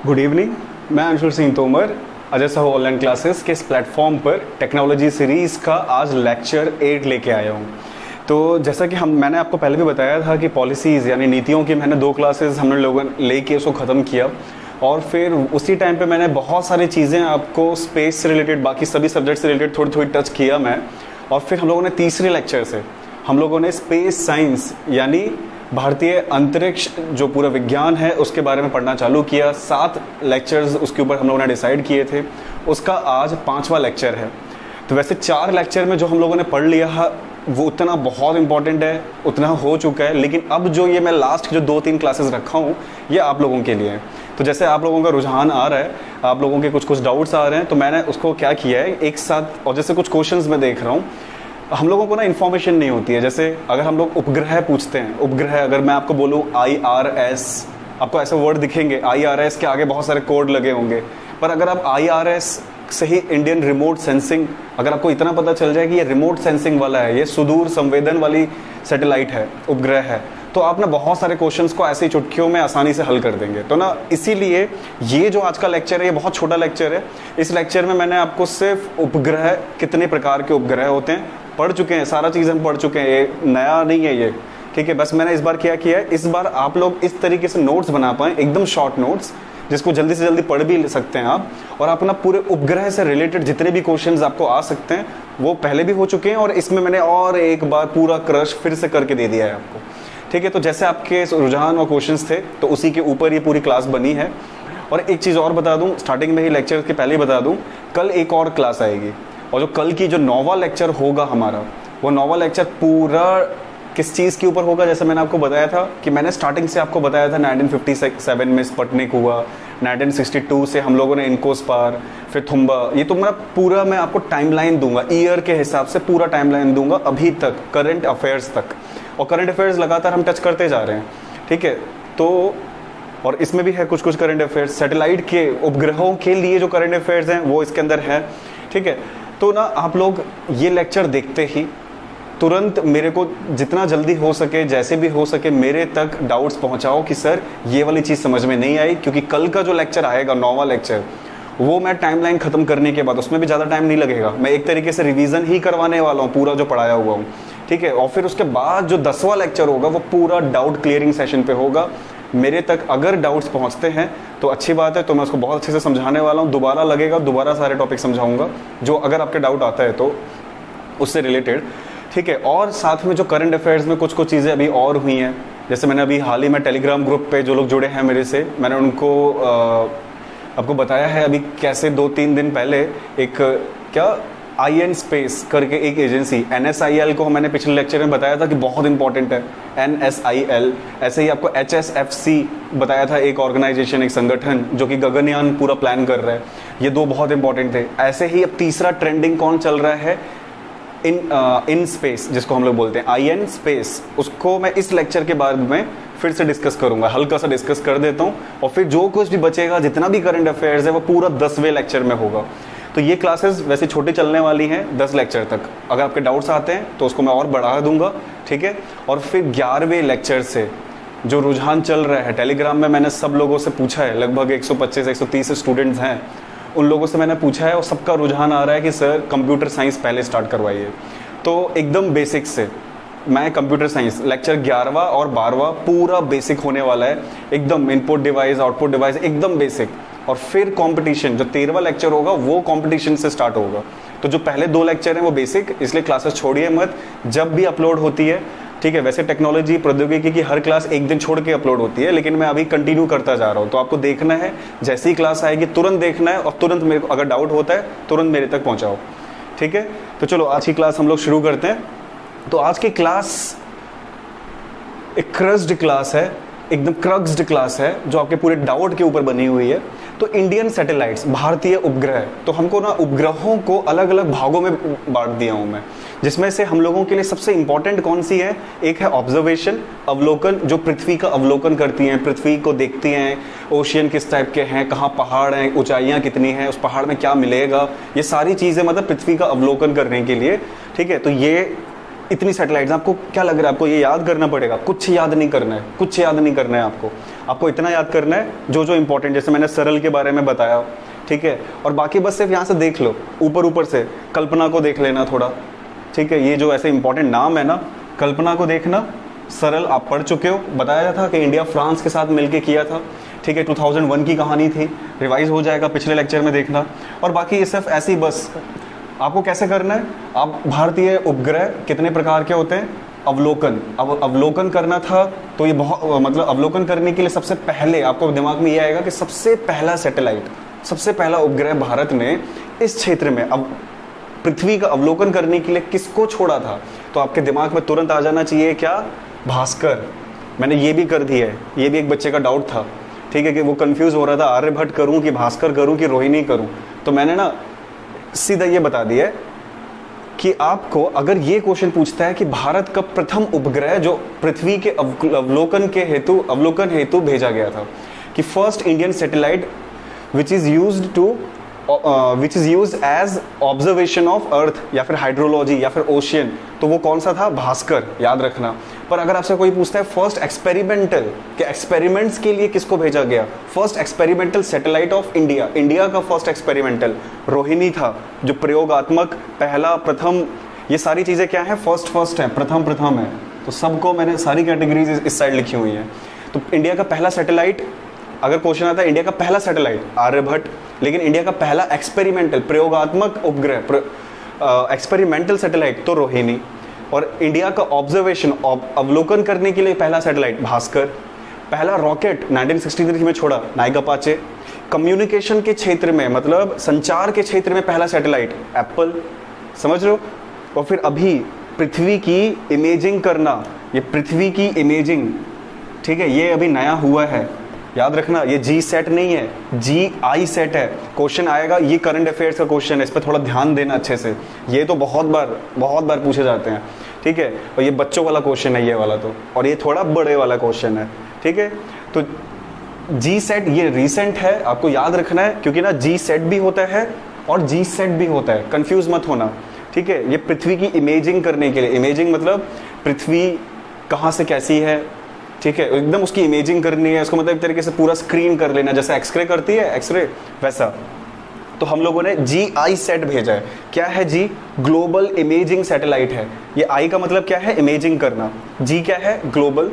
Good evening. मैं Anshul Singh Tomar Ajay Sahu online classes के इस प्लेटफॉर्म पर टेक्नोलॉजी सीरीज़ का आज लेक्चर 8 लेके आया हूँ। तो जैसा कि मैंने आपको पहले भी बताया था कि पॉलिसीज़ यानी नीतियों की मैंने 2 क्लासेस हमने लोगों लेके उसको ख़त्म किया और फिर उसी टाइम पे मैंने बहुत सारी चीज़ें आपको स्पेस से रिलेटेड बाकी सभी सब्जेक्ट से रिलेटेड थोड़ी थोड़ी टच किया मैं। और फिर हम लोगों ने तीसरे लेक्चर से हम लोगों ने स्पेस साइंस यानी भारतीय अंतरिक्ष जो पूरा विज्ञान है उसके बारे में पढ़ना चालू किया। 7 लेक्चर्स उसके ऊपर हम लोगों ने डिसाइड किए थे। उसका आज 5वां लेक्चर है। तो वैसे 4 लेक्चर में जो हम लोगों ने पढ़ लिया है वो उतना बहुत इंपॉर्टेंट है, उतना हो चुका है। लेकिन अब जो ये मैं लास्ट जो 2-3 क्लासेस रखा हूँ ये आप लोगों के लिए है। तो जैसे आप लोगों का रुझान आ रहा है, आप लोगों के कुछ डाउट्स आ रहे हैं, तो मैंने उसको क्या किया है एक साथ। और जैसे कुछ क्वेश्चंस मैं देख रहा हूँ, हम लोगों को ना इन्फॉर्मेशन नहीं होती है। जैसे अगर हम लोग उपग्रह पूछते हैं, उपग्रह अगर मैं आपको बोलूँ IRS, आपको ऐसे वर्ड दिखेंगे, IRS के आगे बहुत सारे कोड लगे होंगे। पर अगर आप IRS से ही इंडियन रिमोट सेंसिंग, अगर आपको इतना पता चल जाए कि ये रिमोट सेंसिंग वाला है, ये सुदूर संवेदन वाली सैटेलाइट है, उपग्रह है, तो आप ना बहुत सारे क्वेश्चंस को ऐसे ही चुटकियों में आसानी से हल कर देंगे। तो ना इसीलिए ये जो आज का लेक्चर है ये बहुत छोटा लेक्चर है। इस लेक्चर में मैंने आपको सिर्फ उपग्रह, कितने प्रकार के उपग्रह होते हैं, पढ़ चुके हैं, सारा चीज़ हम पढ़ चुके हैं, ये नया नहीं है ये, ठीक है। बस मैंने इस बार क्या किया है, इस बार आप लोग इस तरीके से नोट्स बना पाएँ, एकदम शॉर्ट नोट्स जिसको जल्दी से जल्दी पढ़ भी सकते हैं आप। और अपना पूरे उपग्रह से रिलेटेड जितने भी क्वेश्चंस आपको आ सकते हैं वो पहले भी हो चुके हैं और इसमें मैंने और एक बार पूरा क्रश फिर से करके दे दिया है आपको, ठीक है। तो जैसे आपके रुझान और क्वेश्चंस थे तो उसी के ऊपर ये पूरी क्लास बनी है। और एक चीज़ और बता दूं, स्टार्टिंग में ही लेक्चर के पहले ही बता दूं, कल एक और क्लास आएगी और जो कल की जो 9वां लेक्चर होगा हमारा, वो 9वां लेक्चर पूरा किस चीज़ के ऊपर होगा। जैसे मैंने आपको बताया था कि मैंने स्टार्टिंग से आपको बताया था 1957 में स्पटनिक हुआ, 1962 से हम लोगों ने इनकोस्पार, फिर थुम्बा, ये तो मैं पूरा मैं आपको टाइमलाइन दूंगा, ईयर के हिसाब से पूरा टाइमलाइन दूंगा अभी तक, करंट अफेयर्स तक। और करंट अफेयर्स लगातार हम टच करते जा रहे हैं, ठीक है। तो और इसमें भी है कुछ कुछ करंट अफेयर्स, सैटेलाइट के उपग्रहों के लिए जो करंट अफेयर्स हैं वो इसके अंदर है, ठीक है। तो ना आप लोग ये लेक्चर देखते ही तुरंत मेरे को जितना जल्दी हो सके, जैसे भी हो सके, मेरे तक डाउट्स पहुंचाओ कि सर ये वाली चीज़ समझ में नहीं आई। क्योंकि कल का जो लेक्चर आएगा 9वां लेक्चर, वो मैं टाइमलाइन ख़त्म करने के बाद, उसमें भी ज़्यादा टाइम नहीं लगेगा, मैं एक तरीके से रिवीजन ही करवाने वाला हूँ पूरा जो पढ़ाया हुआ हूँ, ठीक है। और फिर उसके बाद जो 10वां लेक्चर होगा वो पूरा डाउट क्लियरिंग सेशन पे होगा। मेरे तक अगर डाउट्स पहुंचते हैं तो अच्छी बात है, तो मैं उसको बहुत अच्छे से समझाने वाला हूँ। दोबारा लगेगा, दोबारा सारे टॉपिक समझाऊंगा जो अगर आपके डाउट आता है तो उससे रिलेटेड, ठीक है। और साथ में जो करंट अफेयर्स में कुछ कुछ चीज़ें अभी और हुई हैं, जैसे मैंने अभी हाल ही में टेलीग्राम ग्रुप पे जो लोग जुड़े हैं मेरे से, मैंने उनको आपको बताया है अभी कैसे 2-3 दिन पहले एक क्या IN स्पेस करके एक एजेंसी, NSIL को मैंने पिछले लेक्चर में बताया था कि बहुत इंपॉर्टेंट है, NSIL। ऐसे ही आपको HSFC बताया था, एक ऑर्गेनाइजेशन, एक संगठन जो कि गगनयान पूरा प्लान कर रहा है। ये 2 बहुत इंपॉर्टेंट थे। ऐसे ही अब तीसरा ट्रेंडिंग कौन चल रहा है, इन स्पेस, जिसको हम लोग बोलते हैं IN स्पेस। उसको मैं इस लेक्चर के बाद में फिर से डिस्कस करूंगा, हल्का सा डिस्कस कर देता हूँ। और फिर जो कुछ भी बचेगा, जितना भी करंट अफेयर्स है, वो पूरा 10वें लेक्चर में होगा। तो ये क्लासेस वैसे छोटी चलने वाली हैं 10 लेक्चर तक। अगर आपके डाउट्स आते हैं तो उसको मैं और बढ़ा दूंगा, ठीक है। और फिर 11वें लेक्चर से जो रुझान चल रहा है, टेलीग्राम में मैंने सब लोगों से पूछा है, लगभग 125-130 स्टूडेंट्स हैं, उन लोगों से मैंने पूछा है और सबका रुझान आ रहा है कि सर कंप्यूटर साइंस पहले स्टार्ट करवाइए। तो एकदम बेसिक से मैं कंप्यूटर साइंस लेक्चर 11वां और 12वां पूरा बेसिक होने वाला है, एकदम इनपुट डिवाइस, आउटपुट डिवाइस, एकदम बेसिक। और फिर कंपटीशन, जो 13वां लेक्चर होगा वो कंपटीशन से स्टार्ट होगा। तो जो पहले 2 लेक्चर हैं वो बेसिक, इसलिए क्लासेस छोड़िए मत, जब भी अपलोड होती है, ठीक है। वैसे टेक्नोलॉजी प्रौद्योगिकी की हर क्लास एक दिन छोड़ के अपलोड होती है, लेकिन मैं अभी कंटिन्यू करता जा रहा हूँ। तो आपको देखना है, जैसी क्लास आएगी तुरंत देखना है और तुरंत मेरे को अगर डाउट होता है तुरंत मेरे तक पहुँचाओ, ठीक है। तो चलो आज की क्लास हम लोग शुरू करते हैं। तो आज की क्लास एक क्रस्ड क्लास है, एकदम क्रक्स्ड क्लास है, जो आपके पूरे डाउट के ऊपर बनी हुई है। तो इंडियन सैटेलाइट्स, भारतीय उपग्रह, तो हमको ना उपग्रहों को अलग अलग भागों में बांट दिया हूँ मैं, जिसमें से हम लोगों के लिए सबसे इंपॉर्टेंट कौन सी है, एक है ऑब्जर्वेशन, अवलोकन, जो पृथ्वी का अवलोकन करती हैं, पृथ्वी को देखती हैं, ओशियन किस टाइप के हैं, कहाँ पहाड़ हैं, ऊंचाइयाँ कितनी हैं, उस पहाड़ में क्या मिलेगा, ये सारी चीज़ें मतलब पृथ्वी का अवलोकन करने के लिए, ठीक है। तो ये इतनी सैटेलाइट्स, आपको क्या लग रहा है आपको ये याद करना पड़ेगा? कुछ याद नहीं करना है, कुछ याद नहीं करना है आपको इतना याद करना है जो जो इंपॉर्टेंट, जैसे मैंने सरल के बारे में बताया, ठीक है, और बाकी बस सिर्फ यहाँ से देख लो, ऊपर से कल्पना को देख लेना थोड़ा, ठीक है, ये जो ऐसे इंपॉर्टेंट नाम है ना, कल्पना को देखना, सरल आप पढ़ चुके हो, बताया था कि इंडिया फ्रांस के साथ मिलके किया था, ठीक है, 2001 की कहानी थी, रिवाइज हो जाएगा पिछले लेक्चर में देखना। और बाकी ये सिर्फ ऐसी बस आपको कैसे करना है, आप भारतीय उपग्रह कितने प्रकार के होते हैं, अवलोकन करना था, तो ये बहुत मतलब अवलोकन करने के लिए सबसे पहले आपको दिमाग में ये आएगा कि सबसे पहला सैटेलाइट, सबसे पहला उपग्रह भारत ने इस क्षेत्र में अब पृथ्वी का अवलोकन करने के लिए किसको छोड़ा था, तो आपके दिमाग में तुरंत आ जाना चाहिए क्या, भास्कर। मैंने ये भी कर दिया है, ये भी एक बच्चे का डाउट था, ठीक है, कि वो कंफ्यूज हो रहा था आर्यभट्ट करूं कि भास्कर करूं कि रोहिणी करूं, तो मैंने ना सीधा ये बता दिया है कि आपको अगर ये क्वेश्चन पूछता है कि भारत का प्रथम उपग्रह जो पृथ्वी के अवलोकन हेतु भेजा गया था, कि first Indian satellite which is used as observation of earth या फिर हाइड्रोलॉजी या फिर ओशियन, तो वो कौन सा था, भास्कर, याद रखना। पर अगर आपसे कोई पूछता है फर्स्ट एक्सपेरिमेंटल, कि एक्सपेरिमेंट्स के लिए किसको भेजा गया, first experimental satellite of India, India का फर्स्ट एक्सपेरिमेंटल रोहिणी था, जो प्रयोगात्मक पहला प्रथम, ये सारी चीजें क्या है, फर्स्ट है, प्रथम है, तो सबको मैंने सारी कैटेगरीज इस साइड लिखी हुई हैं। तो इंडिया का पहला सैटेलाइट, अगर क्वेश्चन आता है इंडिया का पहला सैटेलाइट आर्यभट्ट, लेकिन इंडिया का पहला एक्सपेरिमेंटल प्रयोगात्मक उपग्रह एक्सपेरिमेंटल सैटेलाइट तो रोहिणी, और इंडिया का ऑब्जर्वेशन अवलोकन करने के लिए पहला सैटेलाइट भास्कर, पहला रॉकेट 1963 में छोड़ा नाइक अपाचे, कम्युनिकेशन के क्षेत्र में मतलब संचार के क्षेत्र में पहला सैटेलाइट एप्पल, समझ रहे हो। और फिर अभी पृथ्वी की इमेजिंग करना, ये पृथ्वी की इमेजिंग, ठीक है, ये अभी नया हुआ है, याद रखना, ये जी सेट नहीं है, GI सेट है। क्वेश्चन आएगा, ये करंट अफेयर्स का क्वेश्चन है, इस पर थोड़ा ध्यान देना अच्छे से, ये तो बहुत बार पूछे जाते हैं, ठीक है, और ये बच्चों वाला क्वेश्चन है ये वाला तो, और ये थोड़ा बड़े वाला क्वेश्चन है, ठीक है। तो जी सेट ये रिसेंट है, आपको याद रखना है, क्योंकि ना जी सेट भी होता है और जी सेट भी होता है, कंफ्यूज मत होना, ठीक है। ये पृथ्वी की इमेजिंग करने के लिए, इमेजिंग मतलब पृथ्वी कहाँ से कैसी है, ठीक है, एकदम उसकी इमेजिंग करनी है, उसको मतलब एक तरीके से पूरा स्क्रीन कर लेना, जैसे एक्सरे करती है एक्सरे वैसा। तो हम लोगों ने GI सेट भेजा है, क्या है जी, ग्लोबल इमेजिंग सैटेलाइट है, ये I का मतलब क्या है, इमेजिंग करना, G क्या है, ग्लोबल,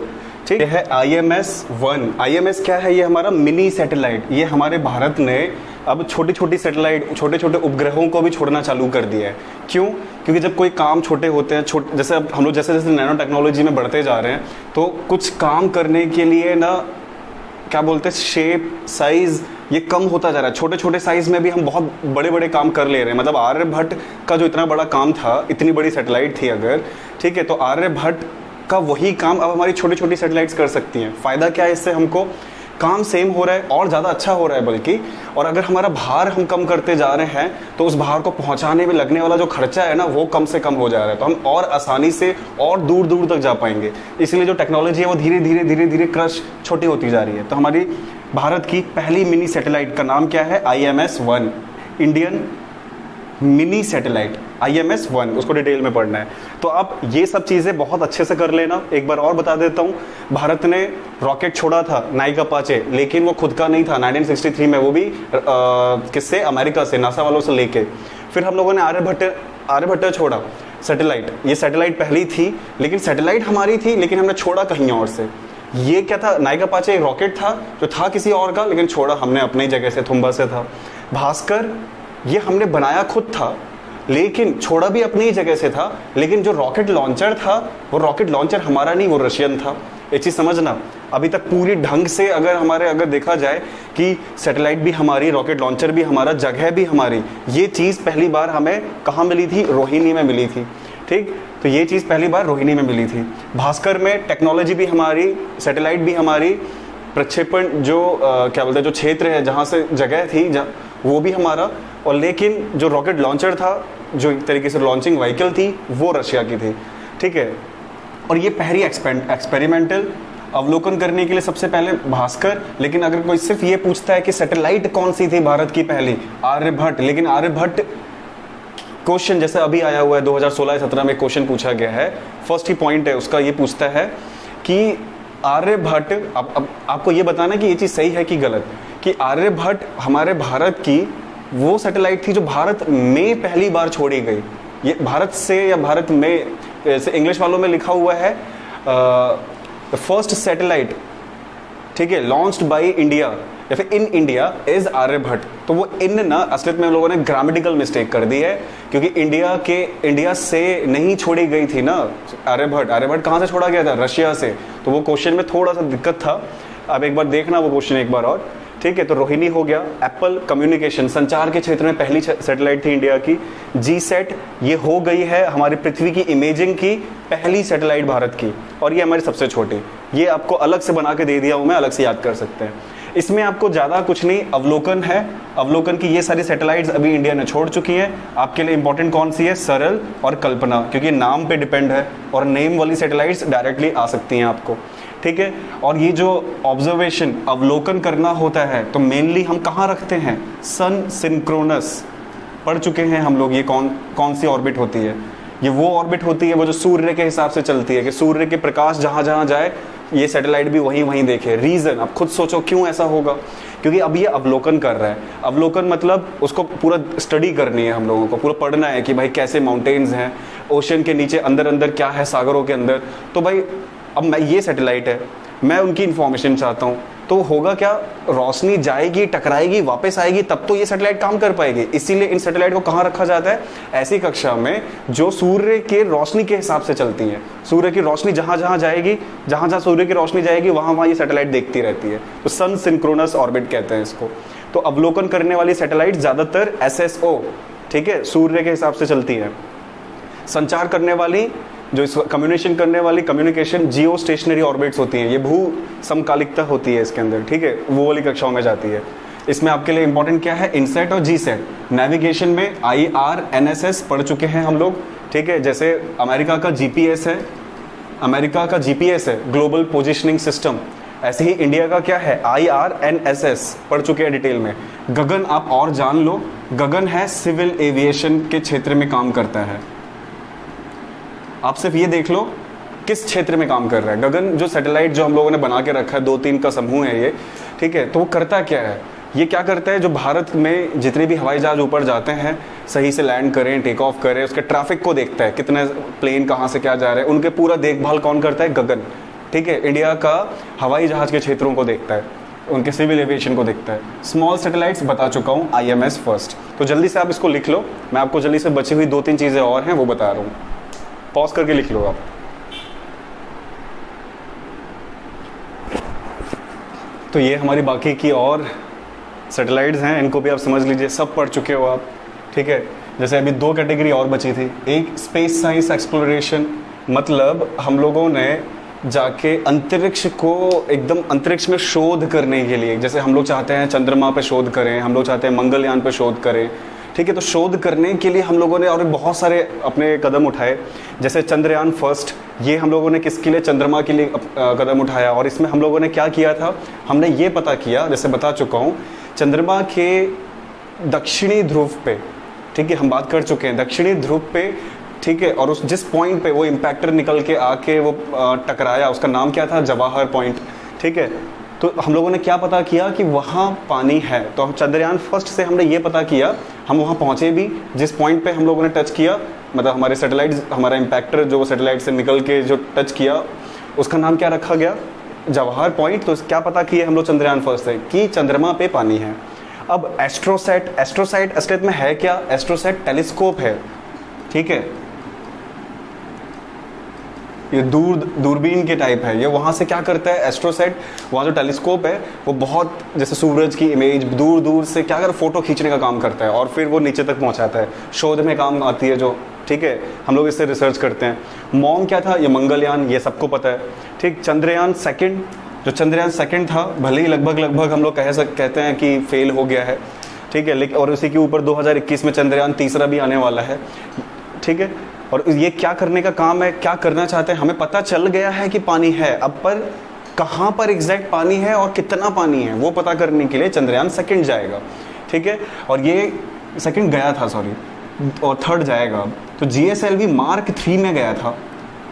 ठीक है। IMS-1, IMS क्या है, ये हमारा मिनी सैटेलाइट, ये हमारे भारत ने अब छोटी छोटी सैटेलाइट, छोटे छोटे उपग्रहों को भी छोड़ना चालू कर दिया है। क्यों? क्योंकि जब कोई काम छोटे होते हैं, जैसे अब हम लोग जैसे जैसे नैनो टेक्नोलॉजी में बढ़ते जा रहे हैं, तो कुछ काम करने के लिए ना क्या बोलते हैं, शेप साइज ये कम होता जा रहा है, छोटे छोटे साइज में भी हम बहुत बड़े बड़े काम कर ले रहे हैं। मतलब आर्यभट्ट का जो इतना बड़ा काम था, इतनी बड़ी सैटेलाइट थी अगर, ठीक है, तो आर्यभट्ट का वही काम अब हमारी छोटी छोटी सैटेलाइट्स कर सकती हैं। फायदा क्या है इससे, हमको काम सेम हो रहा है और ज़्यादा अच्छा हो रहा है बल्कि, और अगर हमारा भार हम कम करते जा रहे हैं तो उस भार को पहुंचाने में लगने वाला जो खर्चा है ना, वो कम से कम हो जा रहा है, तो हम और आसानी से और दूर दूर तक जा पाएंगे। इसलिए जो टेक्नोलॉजी है वो धीरे धीरे क्रश छोटी होती जा रही है। तो हमारी भारत की पहली मिनी सैटेलाइट का नाम क्या है, IMS-1, Indian mini satellite IMS-1, उसको डिटेल में पढ़ना है। तो आप ये सब चीज़ें बहुत अच्छे से कर लेना। एक बार और बता देता हूँ, भारत ने रॉकेट छोड़ा था नाइक अपाचे, लेकिन वो खुद का नहीं था 1963 में, वो भी किससे, अमेरिका से, नासा वालों से लेके। फिर हम लोगों ने आर्यभट्ट छोड़ा सैटेलाइट, ये सैटेलाइट पहली थी, लेकिन सैटेलाइट हमारी थी, लेकिन हमने छोड़ा कहीं और से। ये क्या था, नाइक अपाचे एक रॉकेट था जो था किसी और का, लेकिन छोड़ा हमने अपनी जगह से, थुम्बा से था। भास्कर ये हमने बनाया खुद था, लेकिन छोड़ा भी अपनी ही जगह से था, लेकिन जो रॉकेट लॉन्चर था वो रॉकेट लॉन्चर हमारा नहीं, वो रशियन था। ये चीज़ समझना, अभी तक पूरी ढंग से अगर देखा जाए कि सैटेलाइट भी हमारी, रॉकेट लॉन्चर भी हमारा, जगह भी हमारी, ये चीज़ पहली बार हमें कहाँ मिली थी, रोहिणी में मिली थी, ठीक। तो ये चीज़ पहली बार रोहिणी में मिली थी। भास्कर में टेक्नोलॉजी भी हमारी, सैटेलाइट भी हमारी, प्रक्षेपण जो क्या बोलते हैं, जो क्षेत्र है जहाँ से जगह थी वो भी हमारा, और लेकिन जो रॉकेट लॉन्चर था, जो एक तरीके से लॉन्चिंग व्हीकल थी, वो रशिया की थी, ठीक है। और ये पहली एक्सपेरिमेंटल अवलोकन करने के लिए सबसे पहले भास्कर। लेकिन अगर कोई सिर्फ ये पूछता है कि सैटेलाइट कौन सी थी भारत की पहली, आर्यभट्ट, लेकिन आर्यभट्ट क्वेश्चन जैसे अभी आया हुआ है 2016-17 में क्वेश्चन पूछा गया है, फर्स्ट ही पॉइंट है उसका, ये पूछता है कि आर्यभट्ट, अब आपको ये बताना कि ये चीज़ सही है कि गलत, कि आर्यभट्ट हमारे भारत की वो सैटेलाइट थी जो भारत में पहली बार छोड़ी गई। ये भारत से या भारत में, जैसे इंग्लिश वालों में लिखा हुआ है द फर्स्ट सैटेलाइट, ठीक है, लॉन्च्ड बाय इंडिया या फिर इन इंडिया इज आर्यभट्ट। तो वो इन ना असलियत में हम लोगों ने ग्रामेटिकल मिस्टेक कर दी है, क्योंकि इंडिया से नहीं छोड़ी गई थी ना आर्यभट्ट। आर्यभट्ट कहाँ से छोड़ा गया था? रशिया से। तो वो क्वेश्चन में थोड़ा सा दिक्कत था, अब एक बार देखना वो क्वेश्चन एक बार और, ठीक है। तो रोहिणी हो गया। एप्पल कम्युनिकेशन, संचार के क्षेत्र में पहली सैटेलाइट थी इंडिया की। जीसैट, ये हो गई है हमारी पृथ्वी की इमेजिंग की पहली सैटेलाइट भारत की, और ये हमारी सबसे छोटी। ये आपको अलग से बना के दे दिया हूं मैं, अलग से याद कर सकते हैं। इसमें आपको ज़्यादा कुछ नहीं, अवलोकन है। अवलोकन की ये सारी सैटेलाइट्स अभी इंडिया ने छोड़ चुकी हैं। आपके लिए इंपॉर्टेंट कौन सी है? सरल और कल्पना, क्योंकि नाम पे डिपेंड है, और नेम वाली सैटेलाइट्स डायरेक्टली आ सकती हैं आपको, ठीक है। और ये जो ऑब्जर्वेशन, अवलोकन करना होता है, तो मेनली हम कहाँ रखते हैं? सन सिंक्रोनस पढ़ चुके हैं हम लोग। ये कौन सी ऑर्बिट होती है? ये वो ऑर्बिट होती है वो जो सूर्य के हिसाब से चलती है, कि सूर्य के प्रकाश जहाँ जहाँ जाए ये सैटेलाइट भी वहीं वहीं देखे। रीज़न आप खुद सोचो क्यों ऐसा होगा? क्योंकि अब ये अवलोकन कर रहा है। अवलोकन मतलब उसको पूरा स्टडी करनी है, हम लोगों को पूरा पढ़ना है कि भाई कैसे माउंटेन्स हैं, ओशन के नीचे अंदर अंदर क्या है, सागरों के अंदर। तो भाई अब मैं, ये सैटेलाइट है, मैं उनकी इन्फॉर्मेशन चाहता हूँ, तो होगा क्या? रोशनी जाएगी, टकराएगी, वापस आएगी, तब तो ये सैटेलाइट काम कर पाएगी। इसीलिए इन सैटेलाइट को कहाँ रखा जाता है? ऐसी कक्षा में जो सूर्य के रोशनी के हिसाब से चलती हैं। सूर्य की रोशनी जहाँ जहाँ जाएगी, जहाँ जहाँ सूर्य की रोशनी जाएगी, वहाँ वहाँ ये सैटेलाइट देखती रहती है। तो सन सिंक्रोनस ऑर्बिट कहते हैं इसको। तो अवलोकन करने वाली सैटेलाइट ज़्यादातर SSO, ठीक है, सूर्य के हिसाब से चलती है। संचार करने वाली, जो कम्युनिकेशन करने वाली, कम्युनिकेशन जियो स्टेशनरी ऑर्बिट्स होती हैं। ये भू समकालिकता होती है इसके अंदर, ठीक है, वो वाली कक्षाओं में जाती है। इसमें आपके लिए इंपॉर्टेंट क्या है? इनसेट और जीसैट। नेविगेशन में IRNSS पढ़ चुके हैं हम लोग, ठीक है। जैसे अमेरिका का GPS है, ग्लोबल पोजिशनिंग सिस्टम। ऐसे ही इंडिया का क्या है? IRNSS पढ़ चुके हैं डिटेल में। गगन आप और जान लो, गगन है सिविल एविएशन के क्षेत्र में काम करता है। आप सिर्फ ये देख लो किस क्षेत्र में काम कर रहा है गगन। जो सैटेलाइट जो हम लोगों ने बना के रखा है, 2-3 का समूह है ये, ठीक है। तो वो करता क्या है? ये क्या करता है? जो भारत में जितने भी हवाई जहाज ऊपर जाते हैं, सही से लैंड करें, टेक ऑफ करें, उसके ट्रैफिक को देखता है, कितने प्लेन कहाँ से क्या जा रहे हैं, उनके पूरा देखभाल कौन करता है? गगन, ठीक है। इंडिया का हवाई जहाज के क्षेत्रों को देखता है, उनके सिविल एविएशन को देखता है। स्मॉल सैटेलाइट्स बता चुका हूँ, IMS फर्स्ट। तो जल्दी से आप इसको लिख लो, मैं आपको जल्दी से बची हुई 2-3 चीज़ें और हैं वो बता रहा हूँ, पॉज करके लिख लो आप। तो ये हमारी बाकी की और सैटेलाइट्स हैं, इनको भी आप समझ लीजिए, सब पढ़ चुके हो आप, ठीक है। जैसे अभी 2 कैटेगरी और बची थी। एक स्पेस साइंस एक्सप्लोरेशन, मतलब हम लोगों ने जाके अंतरिक्ष को एकदम अंतरिक्ष में शोध करने के लिए, जैसे हम लोग चाहते हैं चंद्रमा पे शोध करें, हम लोग चाहते हैं मंगलयान पे शोध करें, ठीक है। तो शोध करने के लिए हम लोगों ने और बहुत सारे अपने कदम उठाए। जैसे चंद्रयान फर्स्ट, ये हम लोगों ने किसके लिए? चंद्रमा के लिए कदम उठाया। और इसमें हम लोगों ने क्या किया था? हमने ये पता किया, जैसे बता चुका हूँ, चंद्रमा के दक्षिणी ध्रुव पे, ठीक है, हम बात कर चुके हैं दक्षिणी ध्रुव पे, ठीक है। और उस जिस पॉइंट पे वो इम्पैक्टर निकल के आके वो टकराया, उसका नाम क्या था? जवाहर पॉइंट, ठीक है। तो हम लोगों ने क्या पता किया कि वहाँ पानी है। तो हम चंद्रयान फर्स्ट से हमने ये पता किया, हम वहाँ पहुँचे भी, जिस पॉइंट पे हम लोगों ने टच किया, मतलब हमारे सैटेलाइट, हमारा इम्पैक्टर जो सैटेलाइट से निकल के जो टच किया, उसका नाम क्या रखा गया? जवाहर पॉइंट। तो क्या पता किए हम लोग चंद्रयान फर्स्ट से? कि चंद्रमा पे पानी है। अब एस्ट्रोसैट असलियत में है क्या? एस्ट्रोसैट टेलीस्कोप है, ठीक है। ये दूरबीन के टाइप है। ये वहाँ से क्या करता है? एस्ट्रोसैट, वहाँ जो टेलीस्कोप है वो बहुत, जैसे सूरज की इमेज दूर दूर से क्या कर, फोटो खींचने का काम करता है, और फिर वो नीचे तक पहुँचाता है, शोध में काम आती है जो, ठीक है। हम लोग इससे रिसर्च करते हैं। मॉम क्या था? ये मंगलयान, ये सबको पता है, ठीक। चंद्रयान सेकंड, जो चंद्रयान सेकंड था, भले ही लगभग हम लोग कहते हैं कि फेल हो गया है, ठीक है, लेकिन और उसी के ऊपर 2021 में चंद्रयान तीसरा भी आने वाला है, ठीक है। और ये क्या करने का काम है? क्या करना चाहते हैं? हमें पता चल गया है कि पानी है, अब पर कहाँ पर एग्जैक्ट पानी है और कितना पानी है वो पता करने के लिए चंद्रयान सेकंड जाएगा, ठीक है। और ये सेकंड गया था, सॉरी, और थर्ड जाएगा अब। तो GSLV मार्क 3 में गया था,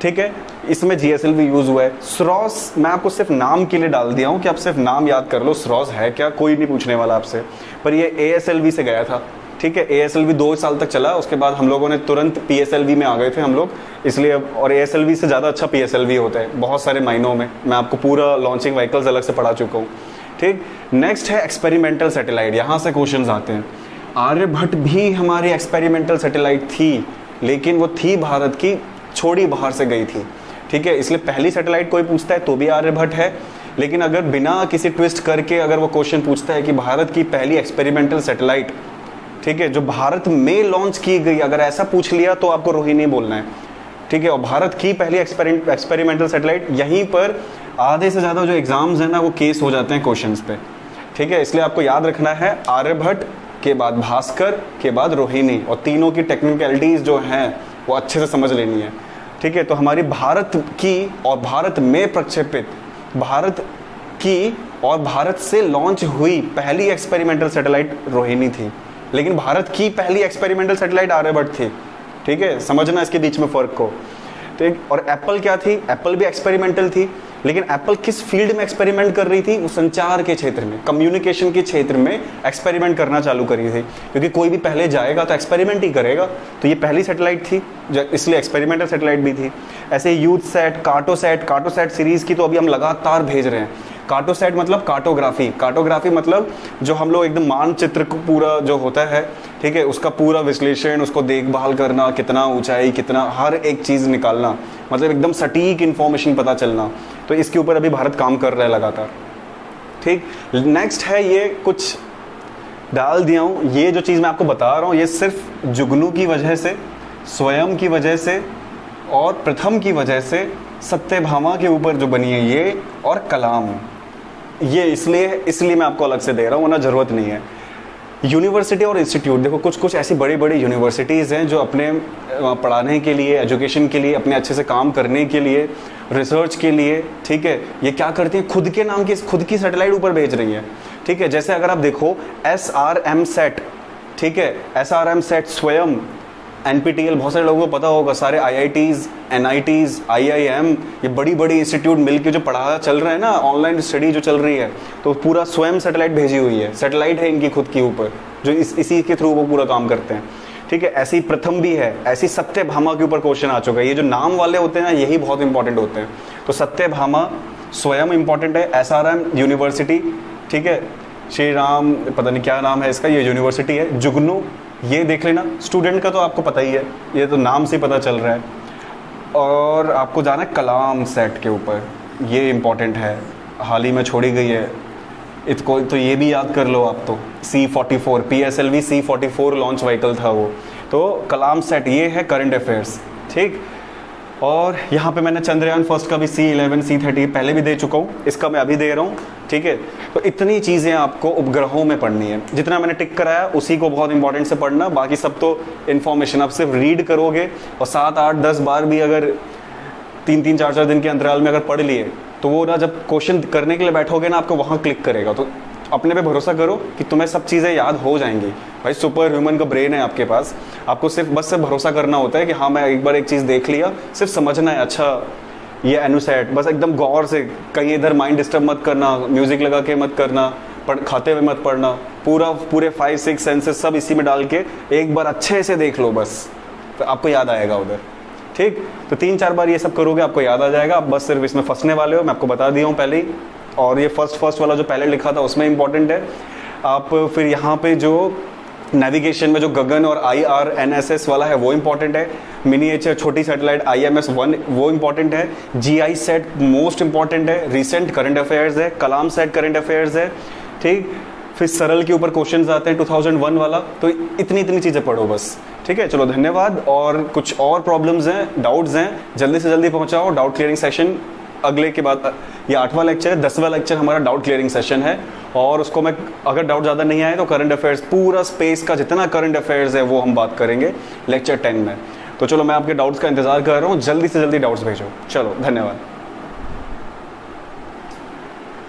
ठीक है, इसमें GSLV यूज़ हुआ है। स्रॉस मैं आपको सिर्फ नाम के लिए डाल दिया हूँ कि आप सिर्फ नाम याद कर लो, स्रॉस है क्या, कोई नहीं पूछने वाला आपसे, पर ये ASLV से गया था, ठीक है। ASLV 2 साल तक चला, उसके बाद हम लोगों ने तुरंत PSLV में आ गए थे हम लोग, इसलिए अब, और ASLV से ज़्यादा अच्छा PSLV होता है बहुत सारे मायनों में। मैं आपको पूरा लॉन्चिंग व्हीकल्स अलग से पढ़ा चुका हूँ, ठीक। नेक्स्ट है एक्सपेरिमेंटल सैटेलाइट, यहाँ से क्वेश्चंस आते हैं। आर्यभट्ट भी हमारी एक्सपेरिमेंटल सैटेलाइट थी, लेकिन वो थी भारत की, छोड़ी बाहर से गई थी, ठीक है। इसलिए पहली सैटेलाइट कोई पूछता है तो भी आर्यभट्ट है, लेकिन अगर बिना किसी ट्विस्ट करके अगर वो क्वेश्चन पूछता है कि भारत की पहली एक्सपेरिमेंटल सैटेलाइट, ठीक है, जो भारत में लॉन्च की गई, अगर ऐसा पूछ लिया तो आपको रोहिणी बोलना है, ठीक है। और भारत की पहली एक्सपेरिमेंटल सैटेलाइट, यहीं पर आधे से ज़्यादा जो एग्जाम्स हैं ना वो केस हो जाते हैं क्वेश्चंस पे, ठीक है। इसलिए आपको याद रखना है आर्यभट्ट के बाद भास्कर के बाद रोहिणी, और तीनों की टेक्निकलिटीज़ जो हैं वो अच्छे से समझ लेनी है, ठीक है। तो हमारी भारत की और भारत में प्रक्षेपित, भारत की और भारत से लॉन्च हुई पहली एक्सपेरिमेंटल सैटेलाइट रोहिणी थी, लेकिन भारत की पहली एक्सपेरिमेंटल सैटेलाइट आर्यभट्ट थी, ठीक है। समझना इसके बीच में फ़र्क को। तो एक और एप्पल क्या थी, एप्पल भी एक्सपेरिमेंटल थी, लेकिन एप्पल किस फील्ड में एक्सपेरिमेंट कर रही थी, वो संचार के क्षेत्र में, कम्युनिकेशन के क्षेत्र में एक्सपेरिमेंट करना चालू करी थी, क्योंकि कोई भी पहले जाएगा तो एक्सपेरिमेंट ही करेगा। तो ये पहली सैटेलाइट थी, इसलिए एक्सपेरिमेंटल सैटेलाइट भी थी। ऐसे यूथसैट, कार्टोसैट सीरीज़ की तो अभी हम लगातार भेज रहे हैं। कार्टोसैट मतलब कार्टोग्राफी, कार्टोग्राफी मतलब जो हम लोग एकदम मानचित्र को पूरा जो होता है, ठीक है, उसका पूरा विश्लेषण, उसको देखभाल करना, कितना ऊंचाई, कितना, हर एक चीज़ निकालना, मतलब एकदम सटीक इन्फॉर्मेशन पता चलना। तो इसके ऊपर अभी भारत काम कर रहा है लगातार, ठीक। नेक्स्ट है, ये कुछ डाल दिया हूँ, ये जो चीज़ मैं आपको बता रहा हूँ ये सिर्फ जुगनू की वजह से, स्वयं की वजह से और प्रथम की वजह से, सत्यभामा के ऊपर जो बनी है ये, और कलाम, ये इसलिए मैं आपको अलग से दे रहा हूँ, वरना ज़रूरत नहीं है। यूनिवर्सिटी और इंस्टीट्यूट, देखो कुछ ऐसी बड़ी बड़ी यूनिवर्सिटीज़ हैं जो अपने पढ़ाने के लिए, एजुकेशन के लिए, अपने अच्छे से काम करने के लिए, रिसर्च के लिए, ठीक है, ये क्या करती हैं, खुद के नाम की खुद की सैटेलाइट ऊपर भेज रही है, ठीक है। जैसे अगर आप देखो SRM सेट, ठीक है, SRM सेट, स्वयं, NPTEL, बहुत सारे लोगों को पता होगा, सारे IITs, NITs, IIM, ये बड़ी बड़ी इंस्टीट्यूट मिलके जो पढ़ा चल रहा है ना, ऑनलाइन स्टडी जो चल रही है, तो पूरा स्वयं सैटेलाइट भेजी हुई है, सैटेलाइट है इनकी खुद के ऊपर, जो इसी के थ्रू वो पूरा काम करते हैं, ठीक है। ऐसी प्रथम भी है, ऐसी सत्यभामा के ऊपर क्वेश्चन आ चुका है। ये जो नाम वाले होते हैं ना, यही बहुत इंपॉर्टेंट होते हैं। तो सत्यभामा स्वयं इंपॉर्टेंट है, SRM यूनिवर्सिटी, ठीक है, श्री राम पता नहीं क्या नाम है इसका, ये यूनिवर्सिटी है। जुगनू, ये देख लेना, स्टूडेंट का तो आपको पता ही है, ये तो नाम से पता चल रहा है। और आपको जाना है कलाम सेट के ऊपर, ये इम्पॉर्टेंट है, हाल ही में छोड़ी गई है, इसको तो ये भी याद कर लो आप। तो C-44 PSLV C-44 launch vehicle था वो। तो कलाम सेट ये है करंट अफेयर्स, ठीक। और यहाँ पे मैंने चंद्रयान फर्स्ट का भी C-11 C-30 पहले भी दे चुका हूँ, इसका मैं अभी दे रहा हूँ, ठीक है। तो इतनी चीज़ें आपको उपग्रहों में पढ़नी है, जितना मैंने टिक कराया उसी को बहुत इंपॉर्टेंट से पढ़ना, बाकी सब तो इन्फॉर्मेशन आप सिर्फ रीड करोगे, और 7, 8, 10 बार भी अगर 3, 4 दिन के अंतराल में अगर पढ़ लिए, तो वो ना जब क्वेश्चन करने के लिए बैठोगे ना, आपको वहाँ क्लिक करेगा। तो अपने पे भरोसा करो कि तुम्हें सब चीज़ें याद हो जाएंगी। भाई सुपर ह्यूमन का ब्रेन है आपके पास, आपको सिर्फ भरोसा करना होता है कि हाँ मैं एक बार एक चीज़ देख लिया, सिर्फ समझना है, अच्छा ये एनुसेट, बस एकदम गौर से, कहीं इधर माइंड डिस्टर्ब मत करना, म्यूज़िक लगा के मत करना, खाते हुए मत पढ़ना, पूरे 5-6 सेंसेस सब इसी में डाल के एक बार अच्छे से देख लो, बस तो आपको याद आएगा उधर, ठीक। तो 3-4 बार ये सब करोगे, आपको याद आ जाएगा। आप बस सिर्फ इसमें फंसने वाले हो, मैं आपको बता दिया हूँ पहले ही। और ये फर्स्ट वाला जो पहले लिखा था उसमें इंपॉर्टेंट है। आप फिर यहाँ पे जो नेविगेशन में जो गगन और IRNSS वाला है वो इंपॉर्टेंट है। मिनिएचर छोटी सैटेलाइट IMS-1 वो इंपॉर्टेंट है। GI सेट मोस्ट इंपॉर्टेंट है। रिसेंट करंट अफेयर्स है। कलाम सेट करंट अफेयर्स है, ठीक। फिर सरल के ऊपर क्वेश्चंस आते हैं 2001 वाला। तो इतनी चीज़ें पढ़ो बस, ठीक है। चलो धन्यवाद। और कुछ और प्रॉब्लम्स हैं, डाउट्स हैं, जल्दी से जल्दी पहुंचाओ। डाउट क्लियरिंग सेशन अगले के बाद, ये 8वां लेक्चर है, 10वां लेक्चर हमारा डाउट क्लियरिंग सेशन है। और उसको मैं, अगर डाउट ज़्यादा नहीं आए तो करंट अफेयर्स, पूरा स्पेस का जितना करंट अफेयर्स है वो हम बात करेंगे लेक्चर 10 में। तो चलो मैं आपके डाउट्स का इंतजार कर रहा हूँ, जल्दी से जल्दी डाउट्स भेजो। चलो धन्यवाद।